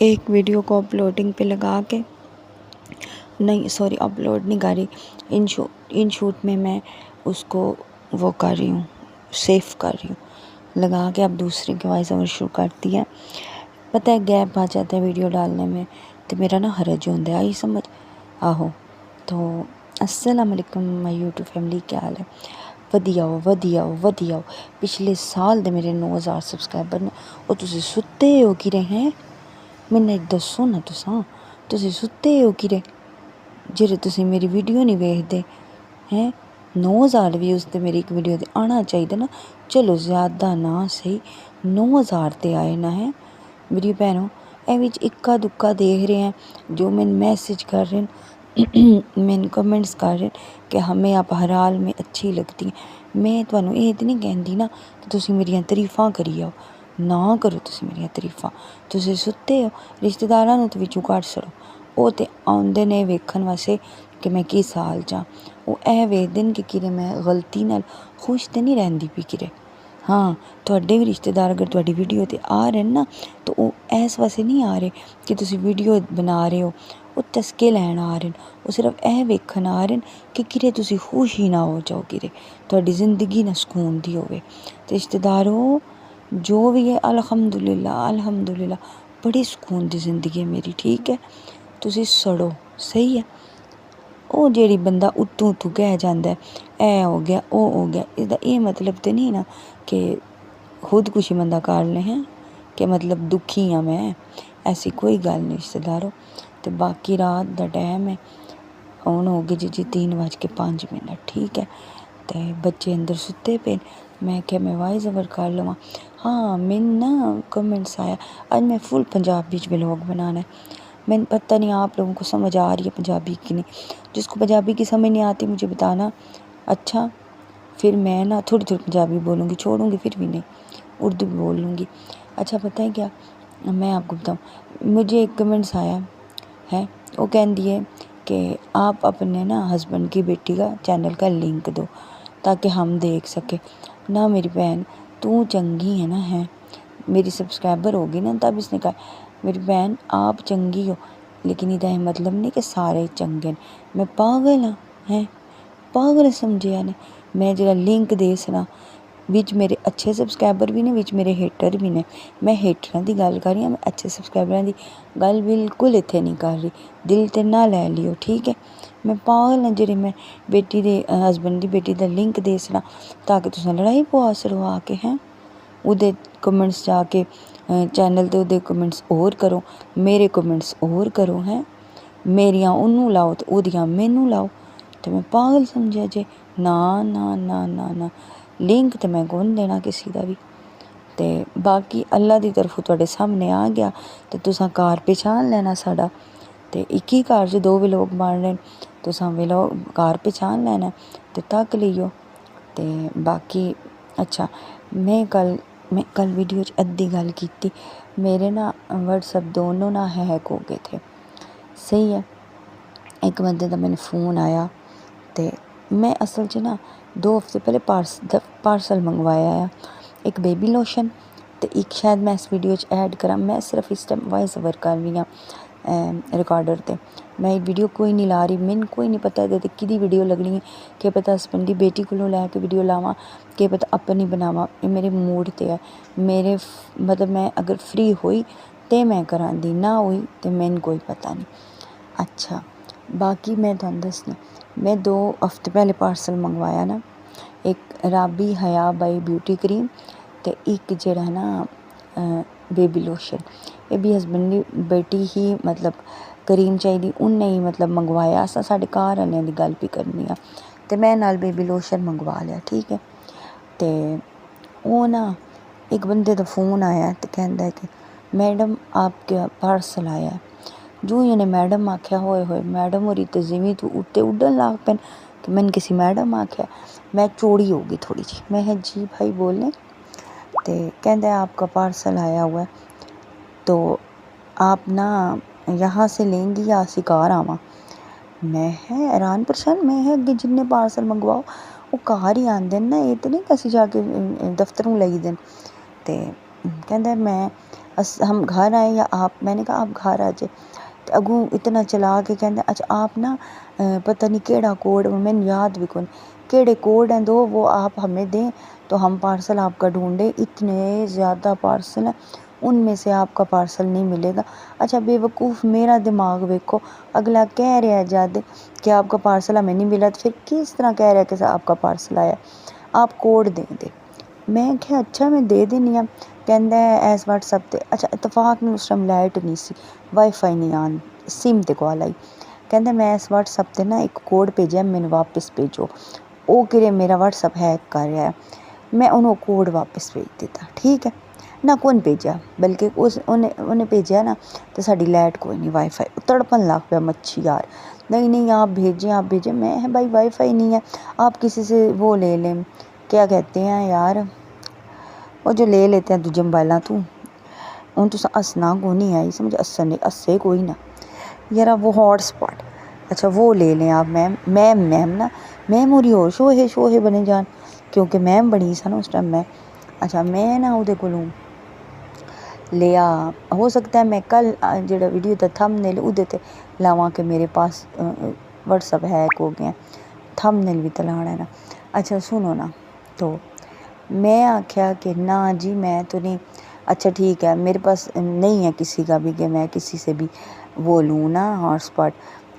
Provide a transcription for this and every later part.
एक वीडियो को अपलोडिंग पे लगा के, नहीं सॉरी अपलोड नहीं कर रही, इन शूट में मैं उसको वो कर रही हूँ, सेव कर रही हूँ लगा के। अब दूसरे की वॉइस ओवर शूट करती है। पता है गैप आ जाता है वीडियो डालने में, तो मेरा ना हरज होंदा आई समझ आहो। तो अस्सलाम वालेकुम माय यूट्यूब फैमिली, क्या हाल है? वधिया पिछले साल दे मेरे 9000 सबसक्राइबर ने। और तुसी सुत्ते हो कि रहे हैं? मैंने दसो ना तुसी सुत्ते हो कि रहे जेरे तुसी मेरी वीडियो नहीं वेखदे हैं? 9000 व्यूज़ ते मेरी एक वीडियो ते आना चाहिए ना। चलो ज़्यादा ना सही, 9000 ते आए ना है मेरी भैनों। ए विच इक्का दुक्का देख रहे हैं जो मैंने मैसेज कर रहे हैं मैंने कमेंट्स कर रहे हैं कि हमें आप हर हाल में अच्छी लगती हैं। मैं तुहानू ये तो नहीं कहती ना कि तुसी मेरियां तरीफ़ां करी जाओ, ना करो तुसी मेरियां तरीफ़ां। तुसी सुत्ते हो, रिश्तेदारां नूं ते विचों कड्ढ छड़ो। ओह ते आउंदे ने वेखण वास्ते कि मैं किस हाल च आं। ओह एह वेखदे न कि किरे मैं गलती नाल खुश ते नहीं रहिंदी पई किरे। हाँ, तुहाडे भी रिश्तेदार अगर तुहाडी वीडियो ते आ रहे ना, तो ओह इस वास्ते नहीं आ रहे कि तुसी वीडियो बना रहे हो, ओह चस्के लैन आ रहे न। ओह सिर्फ एह वेखण आ रहे न कि किरे तुसी खुश ही ना हो जाओ, किरे तुहाडी जिंदगी ना सकून दी होवे। ते रिश्तेदारों जो भी है अल्हम्दुलिल्लाह बड़ी सुकून दी जिंदगी है मेरी, ठीक है। तुसी सड़ो सही है। ओह जेह्ड़ी बंदा उत्तों कह जांदा है ऐ हो गया ओह हो गया, इसदा एह् मतलब ते नहीं ना कि खुदकुशी बंदा कर ले हैं, कि मतलब दुखी हाँ मैं, ऐसी कोई गल्ल नहीं रिश्तेदारों। तो बाकी रात दा टैम है, हुण हो गए जी 3:05, ठीक है। ते बच्चे अंदर सुत्ते पे, मैं क्या मैं वॉइस ओवर कर लवां। हाँ मैनू ना कमेंट्स आया, अज मैं फुल पंजाबी च व्लॉग बनाना है। मैंने पता नहीं आप लोगों को समझ आ रही है पंजाबी की नहीं। जिसको पंजाबी की समझ नहीं आती मुझे बताना, अच्छा फिर मैं ना थोड़ी थोड़ी पंजाबी बोलूँगी, छोड़ूंगी फिर भी नहीं, उर्दू भी बोल लूँगी। अच्छा पता है क्या, मैं आपको बताऊँ, मुझे एक कमेंट्स आया है, वो कहती है कि आप अपने ना हस्बैंड की बेटी का चैनल का लिंक दो ताकि हम देख सकें। ना मेरी बहन तू चंगी है ना, है मेरी सब्सक्राइबर होगी ना, तब इसने कहा मेरी बहन आप चंगी हो, लेकिन इहदा एह् मतलब नहीं कि सारे चंगे न। मैं पागल हाँ हैं, पागल समझेआ ने। मैं जेह्ड़ा लिंक दे सना, बिच मेरे अच्छे सबसक्राइबर भी ने, बिच मेरे हेटर भी ने। मैं हेटरां दी गल्ल कर रही आं, मैं अच्छे सबसक्राइबरां दी गल्ल बिल्कुल इत्थे नहीं कर रही, दिल ते ना लै लियो, ठीक है। मैं पागल आं जेह्ड़ी मैं बेटी दे हस्बैंड दी बेटी दा लिंक दे सना ताकि तुसें लड़ाई पवा छड़ो आके, हैं ओह्दे कमेंट्स जाके चैनल ते ओह्दे कमेंट्स होर करो, मेरे कमेंट्स होर करो, हैं मेरियां ओनू लाओ ते ओह्दियां मैनू लाओ। ते मैं पागल समझेआ जे, ना ना ना ना ना लिंक ते मैं कौन देना किसी दा भी। ते बाकी अल्लाह दी तरफों तुहाडे सामने आ गया ते तुसां घर पहचान लैना साढ़ा। ते इक ही घर च दो व्लॉग बनने न, तुसां व्लॉग घर पहचान लैना ते तक्क लियो। ते बाकी अच्छा मैं कल वीडियो च अद्धी गल्ल कीती, मेरे ना व्हाट्सएप दोनों ना हैक हो गए थे, सही है। एक बंदे दा मैंने फ़ोन आया, ते मैं असल च ना 2 हफ्ते पहले पार्सल मंगवाया है, एक बेबी लोशन ते एक शायद मैं इस वीडियो च ऐड करां, मैं सिर्फ इस टाइम वॉइस ओवर कर रही आं रिकॉर्डर ते। मैं वीडियो कोई नहीं ला रही, मैनू कोई नहीं पता एह्दे ते किहदी वीडियो लग्गनी, केह् पता हस्बैंड दी बेटी कोलों लैके वीडियो लावां, केह् पता अपनी बनावां, एह् मेरे मूड ते है। मेरे मतलब मैं अगर फ्री होई ते मैं करांदी, ना होई ते मैनू कोई पता नहीं। अच्छा बाकी मैं तुहानू दस्सनी, मैं 2 हफ्ते पहले पार्सल मंगवाया ना, एक राबी हया बाई ब्यूटी क्रीम ते एक जेह्ड़ा ना बेबी लोशन। एह् बी हस्बैंड दी बेटी ही मतलब क्रीम चाहिदी, उन्नै ही मतलब मंगवाया, असां साढ़े घर आह्लें दी गल्ल भी करनी आं। ते मैं नाल बेबी लोशन मंगवा लिया, ठीक है। ते ओह् ना एक बंदे दा फ़ोन आया ते कहंदा है कि मैडम आपका पार्सल आया है। जो ही उन्हें मैडम आख्या, होए होए मैडम होरी ते जिमीं तू उत्ते उड्डन लग पे कि मैंने किसी मैडम आख्या। मैं चौड़ी हो गई थोड़ी जी, मैं है जी भाई बोलें, तो कहते हैं आपका पार्सल आया हुआ है, तो आप ना यहाँ से लेंगी या असी घर आवां। मैं है हैरान परेशान, मैं है अग्गे जिन्ने पार्सल मंगवाओ वो घर ही आंदे ना, ये तो नहीं कि असी जाके दफ्तरों लेई देन। ते कहंदा मैं हम घर आए या आप, मैंने कहा आप घर आ जाए। तो अगू इतना चला के कहते अच्छा आप ना पता नहीं केड़ा कोड, मैंने याद भी कौन केड़े कोड हैं दो, वो आप हमें दें तो हम पार्सल आपका ढूंढें। इतने ज़्यादा पार्सल हैं, उनमें से आपका पार्सल नहीं मिलेगा। अच्छा बेवकूफ़, मेरा दिमाग देखो, अगला कह रहा है जद कि आपका पार्सल हमें नहीं मिला, तो फिर किस तरह कह रहा है कि आपका पार्सल आया, आप कोड दें दे। मैं क्या अच्छा मैं दे देनी आ। कहता है इस व्हाट्सएप ते। अच्छा इतफाक में उस टाइम लाइट नहीं सी, वाईफाई नहीं आन, सिम ते कॉल आई। कहता मैं इस व्हाट्सएप ते ना एक कोड भेजा, मैंने वापस भेजो। वो कि मेरा व्हाट्सएप हैक कर रहा है। मैं उन्होंने कोड वापस भेज दिता, ठीक है ना, कौन भेजा, बल्कि उन्हें भेजा ना तो साड़ी लाइट कोई नहीं, वाईफाई तड़पन लग पाया मच्छी यार। नहीं आप भेजें आप भेजें। मैं भाई वाईफाई नहीं है, आप किसी से वो ले लें, क्या कहते हैं यार वो जो ले लेते हैं दूजे मोबाइल तू, हूँ तुस हसना को नहीं आई समझ, हस्से कोई ना यार, वो हॉटस्पॉट। अच्छा वो ले लें आप मैम ना, मैम और और शोहे बने जान, क्योंकि मैम बनी सा ना उस टाइम मैं। अच्छा मैं ना उहदे कोलों लिया, हो सकता है मैं कल जो वीडियो था थंबनेल उहदे ते लावां कि मेरे पास व्हाट्सएप हैक हो गया, थंबनेल भी तो लाना है ना। अच्छा सुनो ना, तो मैं आख्या कि ना जी मैं तो नहीं, अच्छा ठीक है मेरे पास नहीं है किसी का भी कि मैं किसी से भी वो लूँ ना हॉटस्पॉट।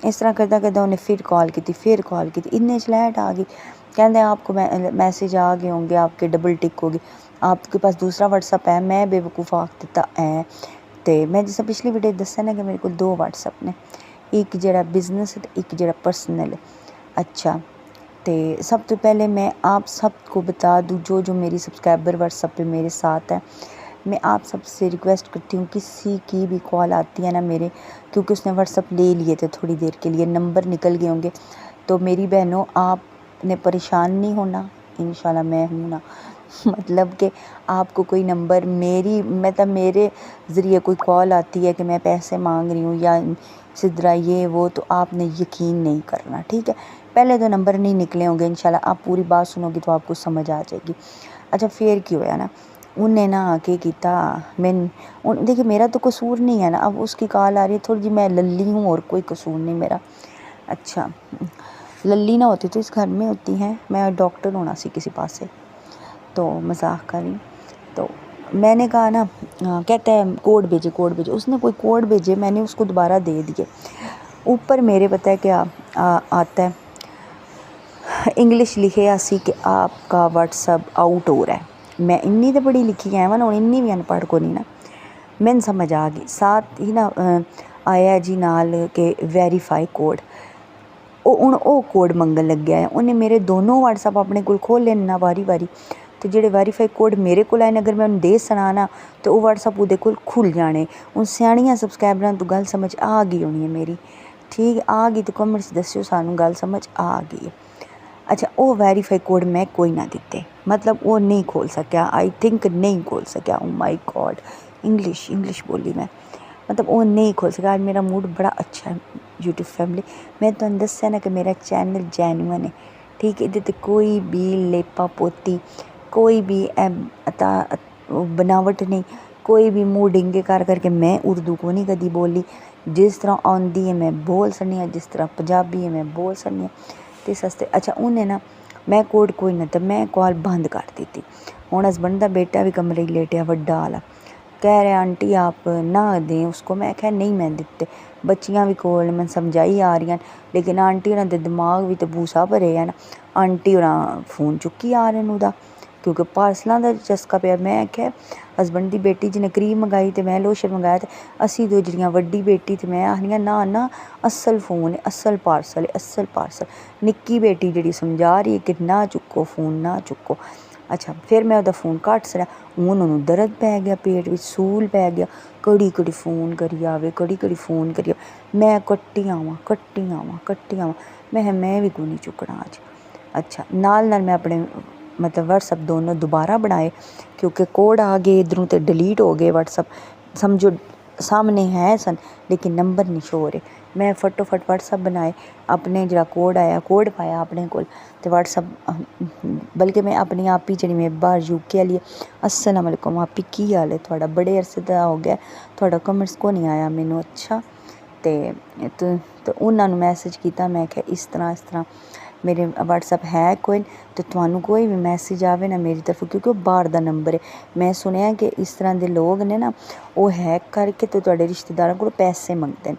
इस तरह करता करता उन्हें फिर कॉल की, इतने लाइट आ गई। कहते आपको मैसेज आ गए होंगे, आपके डबल टिक होगी, आपके पास दूसरा व्हाट्सअप है। मैं बेवकूफ़ आख दिता है, तो मैं जिस पिछली वीडियो दसा ना कि मेरे को 2 व्हाट्सअप ने, एक जरा बिजनेस है, एक जरा पर्सनल है। अच्छा तो सब तो पहले मैं आप सबको बता दूँ, जो मेरी सब्सक्राइबर व्हाट्सएप पे मेरे साथ है, मैं आप सबसे रिक्वेस्ट करती हूँ किसी की भी कॉल आती है ना मेरे, क्योंकि उसने व्हाट्सएप ले लिए थे थोड़ी देर के लिए, नंबर निकल गए होंगे, तो मेरी बहनों आपने परेशान नहीं होना, इंशाल्लाह मैं हूँ ना। मतलब कि आपको कोई नंबर मतलब मेरे ज़रिए कोई कॉल आती है कि मैं पैसे मांग रही हूँ या सिदरा ये वो, तो आपने यकीन नहीं करना, ठीक है। पहले तो नंबर नहीं निकले होंगे, इंशाल्लाह आप पूरी बात सुनोगी तो आपको समझ आ जाएगी। अच्छा फिर क्यों होया ना, उन्हें ना के किया मैं देखिए मेरा तो कसूर नहीं है ना, अब उसकी कॉल आ रही है थोड़ी जी, मैं लल्ली हूँ और कोई कसूर नहीं मेरा। अच्छा लल्ली ना होती तो इस घर में होती हैं, मैं डॉक्टर होना सी किसी पास से, तो मजाक कर रही। तो मैंने कहा ना कहता है कोड भेजे, उसने कोई कोड भेजे, मैंने उसको दोबारा दे दिए। ऊपर मेरे पता है क्या आता है, इंग्लिश लिखे आसी कि आपका व्हाट्सअप आउट हो रहा है। मैं इन्नी तो पढ़ी लिखी है ना, इन्नी भी अनपढ़ को नहीं ना, मैंने समझ आ गई। साथ ही ना आया जी नाल के वेरीफाई कोड, ਉਹ कोड मंगन लग गया है। उन्हें मेरे दोनों व्हाट्सअप अपने को खोल लेना वारी तो जेडे वेरीफाई कोड मेरे को आए अगर मैं उन्हें दे सना तो वो व्हाट्सअप वो को खुल जाने। हूँ सियाणियां सबसक्राइबरां तो गल समझ आ गई होनी है मेरी, ठीक आ गई तो कमेंट्स दस्यो सानू गल समझ आ गई है। अच्छा वो वेरीफाई कोड मैं कोई ना दिते, मतलब वो नहीं खोल सकिया, आई थिंक नहीं खोल सकिया। ओ माई गॉड, इंग्लिश बोली मतलब वो नहीं खोल सका। आज मेरा मूड बड़ा अच्छा है यूट्यूब फैमिली, मैं तुहानू दस्सिया ना कि मेरा चैनल जैनुअन है, ठीक है। इहदे कोई भी लेपा पोती, कोई भी बनावट नहीं, कोई भी मुँह डिंगे कर करके मैं उर्दू को नहीं कदी बोली। जिस तरह आँदी है मैं बोल सकनी हाँ, जिस तरह पंजाबी है मैं बोल सकनी हाँ, तो इस वास्ते। अच्छा उन्हें ना मैं कोड कोई ना, तो मैं कॉल बंद कर दी थी। हुण हसबैंड का बेटा भी कमरे लेटिया वड्डा वाला, कह रहे आंटी आप ना दें उसको। मैं क्या नहीं मैं दिते, बच्चियां भी कोल मैं समझाई आ रही, लेकिन आंटी होरां दे दिमाग भी तो भूसा भरे है ना। आंटी होरां फोन चुक्की आ रहे उहदा, क्योंकि पार्सलों का चस्का पिया। मैं क्या हसबैंड की बेटी जिन्हें क्रीम मंगाई तो मैं लोशन मंगाया, तो असी दो जड़ियाँ वड्डी बेटी तो मैं आखनी ना असल फोन है, असल पार्सल है, असल पार्सल। निक्की बेटी जी समझा रही है कि ना चुको फोन ना चुको। अच्छा फिर मैं वह फोन घट छड़ा, हूँ उन्होंने दर्द पै गया, पेट में सूल पै गया, घड़ी फोन करी आवे, घड़ी फोन करी आवे। मैं कट्टी आवां मैं भी कोई नहीं चुकना अज। अच्छा नाल मैं अपने मतलब व्हाट्सअप दोनों दोबारा बनाए, क्योंकि कोड आ गए इधरों तो डिलीट हो गए व्हाट्सअप, समझो सामने है सन लेकिन नंबर नहीं शो हो रहे। मैं फटोफट व्हाट्सअप बनाए, अपने जो कोड आया कोड पाया अपने को व्हाट्सअप, बल्कि मैं अपनी आप ही जी मैं बाहर यूके वाली अस्सलाम वालेकुम आपी की हाल है थोड़ा, बड़े अरसे का हो गया थोड़ा कमेंट्स को नहीं आया मैनू। अच्छा तो उन्होंने मैसेज किया, मैं क्या इस तरह मेरे व्हाट्सअप है कोई, तो थानू कोई भी मैसेज आवे ना मेरी तरफ, क्योंकि वो बाहर का नंबर है। मैं सुनिया कि इस तरह के लोग ने ना वो हैक करके तो तुहाडे रिश्तेदारों को पैसे मंगते हैं,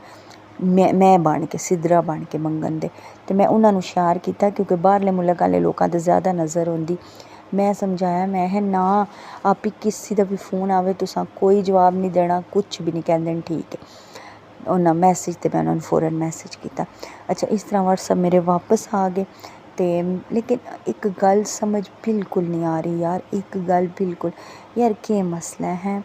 मैं बन के सिद्धरा बन के मंगन दे। तो मैं उन्होंने शेयर किया, क्योंकि बाहरले मुल्क वाले लोगों तो ज़्यादा नज़र आती। मैं समझाया, मैं है ना आप ही किसी का भी फोन आवे तो कोई जवाब नहीं देना, कुछ भी नहीं कह देना, ठीक है। उन्हें मैसेज तो मैं उन्होंने फ़ौरन मैसेज किया। अच्छा इस तरह व्हाट्सअप मेरे वापस आ गए। तो लेकिन एक गल समझ बिल्कुल नहीं आ रही यार, एक गल बिल्कुल यार, क्या मसला है,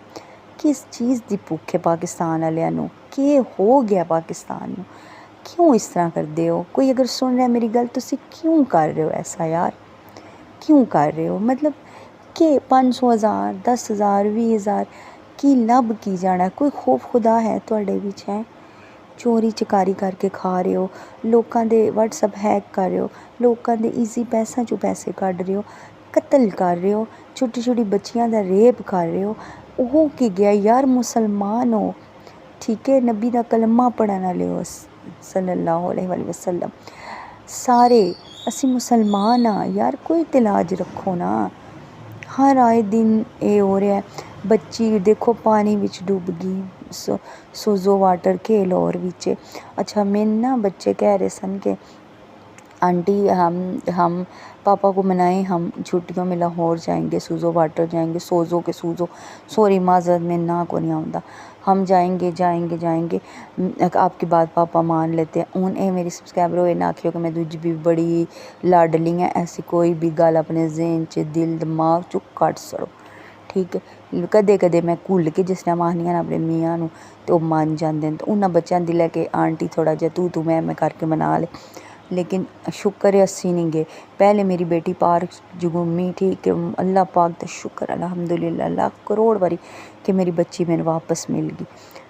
किस चीज़ की भुख है पाकिस्तान वालियां नूं, के हो गया पाकिस्तान नूं, क्यों इस तरह करते हो? कोई अगर सुन रहा है मेरी गल, तुसी क्यों कर रहे हो ऐसा यार, क्यों कर रहे हो? मतलब कि 500,000 10,000 20,000 की लब की जाना, कोई खौफ खुदा है तुहाडे विच है? चोरी चकारी करके खा रहे हो, लोगों के व्हाट्सअप हैक कर रहे हो, लोगों के ईजी पैसों चों पैसे कढ रहे हो, कतल कर रहे हो, छोटी छोटी बच्चियां दा रेप कर रहे हो। वो की गया यार, मुसलमान हो, ठीक है, नबी दा कलमा पढ़न वाले हो सल्लल्लाहु अलैहि वसल्लम, सारे असी मुसलमान हाँ यार, कोई ते लाज रखो ना। हर आए दिन ये हो रहा है, बच्ची देखो पानी विच डूब गई, सोजो वाटर के लाहौर विच। अच्छा मैंने ना बच्चे कह रहे सन कि आंटी हम पापा को मनाएं, हम छुट्टियों में लाहौर जाएंगे, सूजो वाटर जाएंगे, सोजो के सूजो, सॉरी माजरत में ना को नहीं आऊँगा, हम जाएंगे जाएंगे जाएंगे, आपकी बात पापा मान लेते हैं। हूँ ये मेरी सब्सक्राइबर हो ना आखियो कि मैं दूजी भी बड़ी लाडली हैं, ऐसी कोई भी गल अपने जहन च दिल दिमाग चो कट सड़ो, ठीक है। कदे कदे मैं घुल के जिस टाइम आखनी ना अपने मियाँ नूं तो मन जाते हैं, तो उन्होंने बच्चों दी लैके आंटी थोड़ा जिहा तू मैं करके मना ले। लेकिन शुक्र है अस्सी नहीं गए। पहले मेरी बेटी पार्क च घूमी, ठीक है, अल्लाह पाक दा शुक्र अल्हम्दुलिल्लाह लाख करोड़ बारी कि मेरी बच्ची मैंने वापस मिल गई,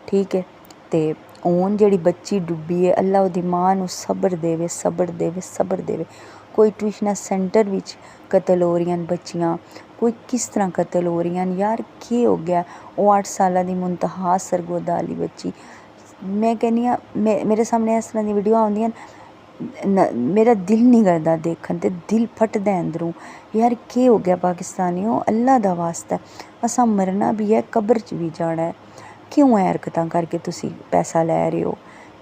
ठीक है। तो हून जेह्ड़ी बच्ची डुब्बी है, अल्लाह ओह्दी मां नूं सब्र देवे, सब्र देवे, सब्र देवे। कोई ट्यूशना सेंटर विच कतल हो रही बच्चियां, कोई किस तरह कतल हो रही यार, केह् हो गया? वो 8 साल की मुंतहा सरगोदा वाली बच्ची, मैं कहनी मेरे सामने इस तरह दी वीडियो आउंदियां मेरा दिल नहीं करता देखन ते, दिल फटदा अंदरों यार, केह् हो गया पाकिस्तानियों? अल्लाह दा वास्ता असां मरना भी है, कब्र च भी जाना है, क्यों है हरकतां करके तुसी पैसा लै रहे हो?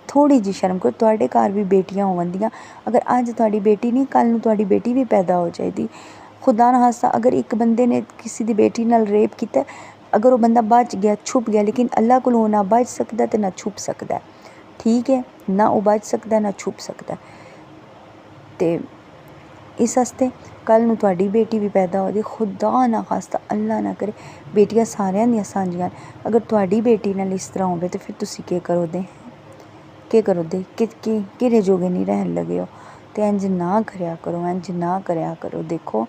थोड़ी जी शर्म करो, तुहाडे घर भी बेटियां होवंदियां, अगर अज तुहाडी बेटी नहीं कल नूं तुहाडी बेटी भी पैदा हो जाएगी। खुदा ना खास्ता अगर एक बंदे ने किसी दी बेटी नाल रेप किया, अगर वो बंदा बच गया छुप गया, लेकिन अल्लाह कोलों ना बच सकदा ते ना छुप सकदा, ठीक है, ना वो बच सकदा ना छुप सकदा। ते इस आस्ते कल नूं तुहाडी बेटी भी पैदा हो जाए, खुदा ना खास्ता अल्लाह ना करे, बेटियां सारियां दियां सांझियां, अगर तुहाडी बेटी नाल इस तरह होवे तो फिर तुसी केह् करो दे, केह् करो दे, किहड़े जोगे नहीं रहन लगे हो? तो इंज ना करया करो, इंज ना करया करो। देखो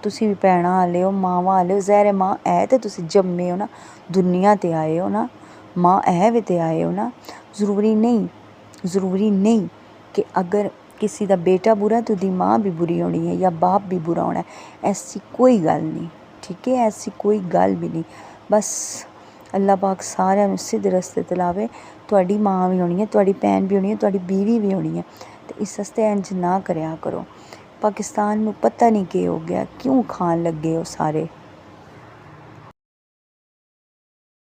तुसी भी भैणां आह्ले हो, मावां आह्ले हो, ज़ाहिर मां है ते तुसी जम्मे हो ना, दुनिया ते आए हो ना, मां है भी ते आए हो ना। ज़रूरी नहीं कि अगर किसी का बेटा बुरा तो उसदी मां भी बुरी होनी है या बाप भी बुरा होना है, ऐसी कोई गल नहीं, ठीक है, ऐसी कोई गल भी नहीं। बस अल्लाह पाक सारिआं नूं सिद्धे रस्ते ते लावे। तुहाडी मां भी होनी है, तुहाडी भैन भी होनी है, तुहाडी बीवी भी होनी है, तो इस आस्ते इंज ना करया करो। पाकिस्तान नूं पता नहीं केह् हो गया, क्यों खान लगे हो सारे।